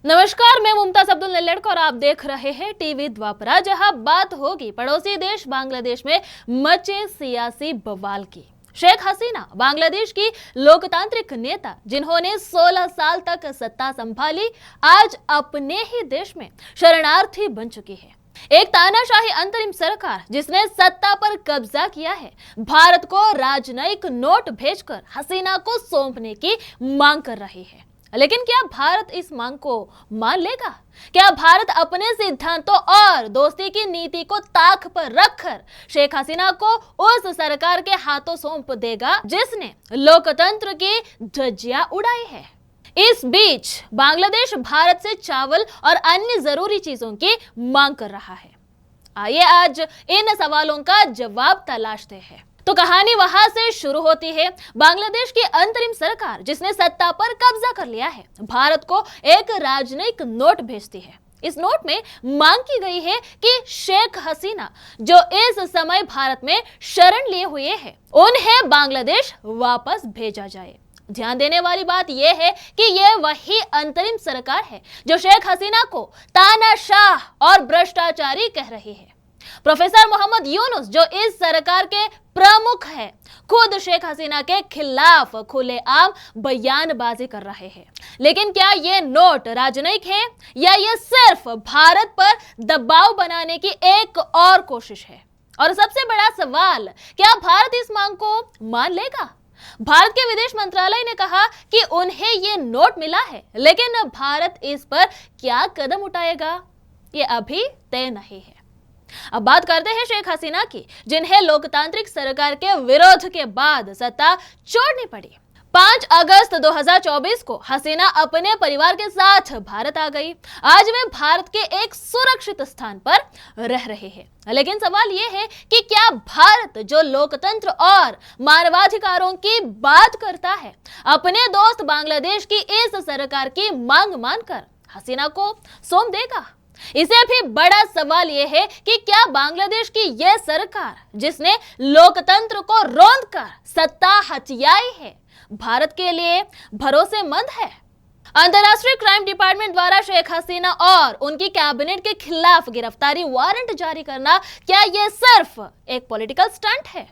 नमस्कार, मैं मुमताज अब्दुल नल्लड़का और आप देख रहे हैं टीवी द्वापरा, जहां बात होगी पड़ोसी देश बांग्लादेश में मचे सियासी बवाल की। शेख हसीना बांग्लादेश की लोकतांत्रिक नेता जिन्होंने 16 साल तक सत्ता संभाली, आज अपने ही देश में शरणार्थी बन चुकी है। एक तानाशाही अंतरिम सरकार जिसने सत्ता पर कब्जा किया है, भारत को राजनयिक नोट भेजकर हसीना को सौंपने की मांग कर रही है। लेकिन क्या भारत इस मांग को मान लेगा? क्या भारत अपने सिद्धांतों और दोस्ती की नीति को ताक पर रखकर शेख हसीना को उस सरकार के हाथों सौंप देगा जिसने लोकतंत्र की धज्जियां उड़ाई है? इस बीच बांग्लादेश भारत से चावल और अन्य जरूरी चीजों की मांग कर रहा है। आइए आज इन सवालों का जवाब तलाशते हैं। तो कहानी वहां से शुरू होती है। बांग्लादेश की अंतरिम सरकार जिसने सत्ता पर कब्जा कर लिया है, भारत को एक राजनयिक नोट भेजती है। इस नोट में मांग की गई है कि शेख हसीना जो इस समय भारत में शरण लिए हुए हैं, उन्हें बांग्लादेश वापस भेजा जाए। ध्यान देने वाली बात यह है कि यह वही अंतरिम सरकार है जो शेख हसीना को तानाशाह और भ्रष्टाचारी कह रही है। प्रोफेसर मोहम्मद यूनुस जो इस सरकार के प्रमुख है, खुद शेख हसीना के खिलाफ खुलेआम बयानबाजी कर रहे हैं। लेकिन क्या ये नोट राजनयिक है या ये सिर्फ भारत पर दबाव बनाने की एक और कोशिश है? और सबसे बड़ा सवाल, क्या भारत इस मांग को मान लेगा? भारत के विदेश मंत्रालय ने कहा कि उन्हें ये नोट मिला है, लेकिन भारत इस पर क्या कदम उठाएगा, ये अभी तय नहीं है। अब बात करते हैं शेख हसीना की, जिन्हें लोकतांत्रिक सरकार के विरोध के बाद सत्ता छोड़नी पड़ी। 5 अगस्त 2024 को हसीना अपने परिवार के साथ भारत आ गई। आज वे भारत के एक सुरक्षित स्थान पर रह रहे हैं। लेकिन सवाल यह है कि क्या भारत जो लोकतंत्र और मानवाधिकारों की बात करता है, अपने दोस्त बांग्लादेश की इस सरकार की मांग मानकर हसीना को सौंप देगा? इसे भी बड़ा सवाल यह है कि क्या बांग्लादेश की यह सरकार जिसने लोकतंत्र को रौंदकर सत्ता हथियाई है, भारत के लिए भरोसेमंद है? अंतरराष्ट्रीय क्राइम डिपार्टमेंट द्वारा शेख हसीना और उनकी कैबिनेट के खिलाफ गिरफ्तारी वारंट जारी करना, क्या यह सिर्फ एक पॉलिटिकल स्टंट है?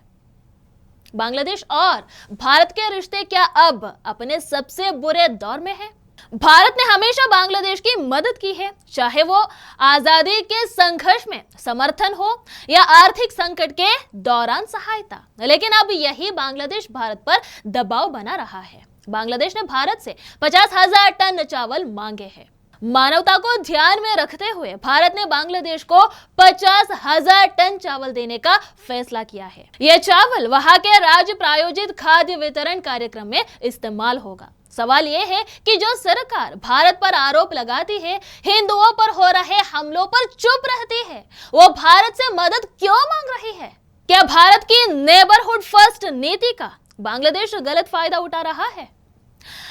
बांग्लादेश और भारत के रिश्ते क्या अब अपने सबसे बुरे दौर में है? भारत ने हमेशा बांग्लादेश की मदद की है, चाहे वो आजादी के संघर्ष में समर्थन हो या आर्थिक संकट के दौरान सहायता। लेकिन अब यही बांग्लादेश भारत पर दबाव बना रहा है। बांग्लादेश ने भारत से 50,000 टन चावल मांगे हैं। मानवता को ध्यान में रखते हुए भारत ने बांग्लादेश को 50,000 टन चावल देने का फैसला किया है। यह चावल वहां के राज्य प्रायोजित खाद्य वितरण कार्यक्रम में इस्तेमाल होगा। सवाल यह है कि जो सरकार भारत पर आरोप लगाती है, हिंदुओं पर हो रहे हमलों पर चुप रहती है, वो भारत से मदद क्यों मांग रही है? क्या भारत की नेबरहुड फर्स्ट नीति का बांग्लादेश गलत फायदा उठा रहा है?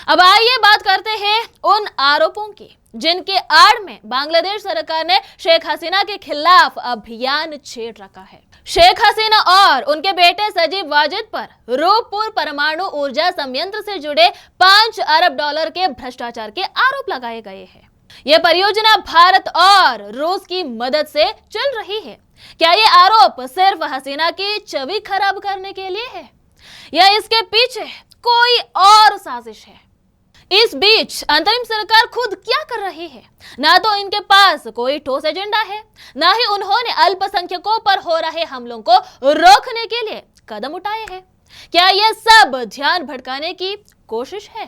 अब आइए बात करते हैं उन आरोपों की जिनके आड़ में बांग्लादेश सरकार ने शेख हसीना के खिलाफ अभियान छेड़ रखा है। शेख हसीना और उनके बेटे सजीब वाजिद पर रूपपुर परमाणु ऊर्जा संयंत्र से जुड़े 5 अरब डॉलर के भ्रष्टाचार के आरोप लगाए गए हैं। यह परियोजना भारत और रूस की मदद से चल रही है। क्या ये आरोप सिर्फ हसीना की छवि खराब करने के लिए है या इसके पीछे कोई और साजिश है? इस बीच अंतरिम सरकार खुद क्या कर रही है? ना तो इनके पास कोई ठोस एजेंडा है, ना ही उन्होंने अल्पसंख्यकों पर हो रहे हमलों को रोकने के लिए कदम उठाए हैं। क्या यह सब ध्यान भटकाने की कोशिश है?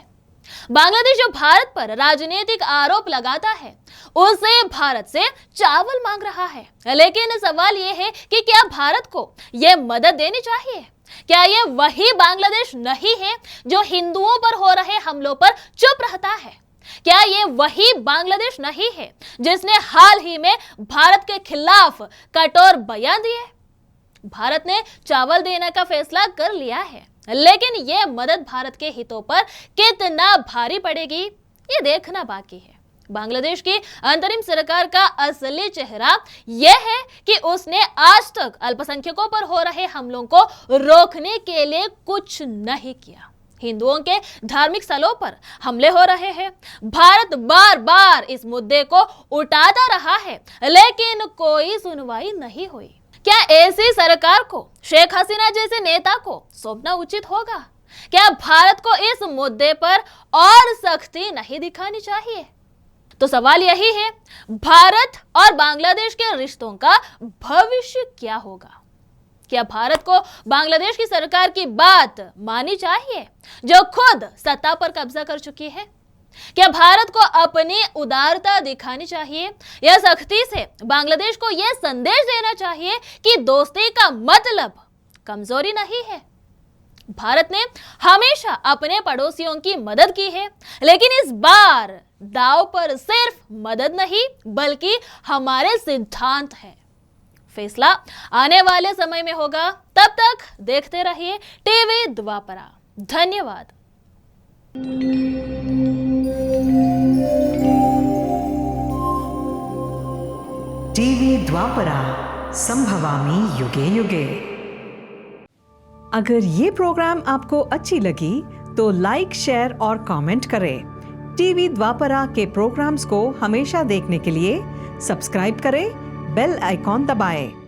बांग्लादेश जो भारत पर राजनीतिक आरोप लगाता है, उसे भारत से चावल मांग रहा है। लेकिन सवाल यह है कि क्या भारत को यह मदद देनी चाहिए? क्या यह वही बांग्लादेश नहीं है जो हिंदुओं पर हो रहे हमलों पर चुप रहता है? क्या यह वही बांग्लादेश नहीं है जिसने हाल ही में भारत के खिलाफ कठोर बयान दिए? भारत ने चावल देने का फैसला कर लिया है, लेकिन यह मदद भारत के हितों पर कितना भारी पड़ेगी, ये देखना बाकी है। बांग्लादेश की अंतरिम सरकार का असली चेहरा यह है कि उसने आज तक अल्पसंख्यकों पर हो रहे हमलों को रोकने के लिए कुछ नहीं किया। हिंदुओं के धार्मिक स्थलों पर हमले हो रहे हैं। भारत बार बार इस मुद्दे को उठाता रहा है, लेकिन कोई सुनवाई नहीं हुई। क्या ऐसी सरकार को शेख हसीना जैसे नेता को सौंपना उचित होगा? क्या भारत को इस मुद्दे पर और सख्ती नहीं दिखानी चाहिए? तो सवाल यही है, भारत और बांग्लादेश के रिश्तों का भविष्य क्या होगा? क्या भारत को बांग्लादेश की सरकार की बात माननी चाहिए, जो खुद सत्ता पर कब्जा कर चुकी है? क्या भारत को अपनी उदारता दिखानी चाहिए या सख्ती से बांग्लादेश को यह संदेश देना चाहिए कि दोस्ती का मतलब कमजोरी नहीं है? भारत ने हमेशा अपने पड़ोसियों की मदद की है, लेकिन इस बार दांव पर सिर्फ मदद नहीं बल्कि हमारे सिद्धांत हैं। फैसला आने वाले समय में होगा। तब तक देखते रहिए टीवी द्वापरा। धन्यवाद। टीवी द्वापरा, संभवामि युगे युगे। अगर ये प्रोग्राम आपको अच्छी लगी तो लाइक, शेयर और कमेंट करें। टीवी द्वापरा के प्रोग्राम्स को हमेशा देखने के लिए सब्सक्राइब करें, बेल आइकॉन दबाएं।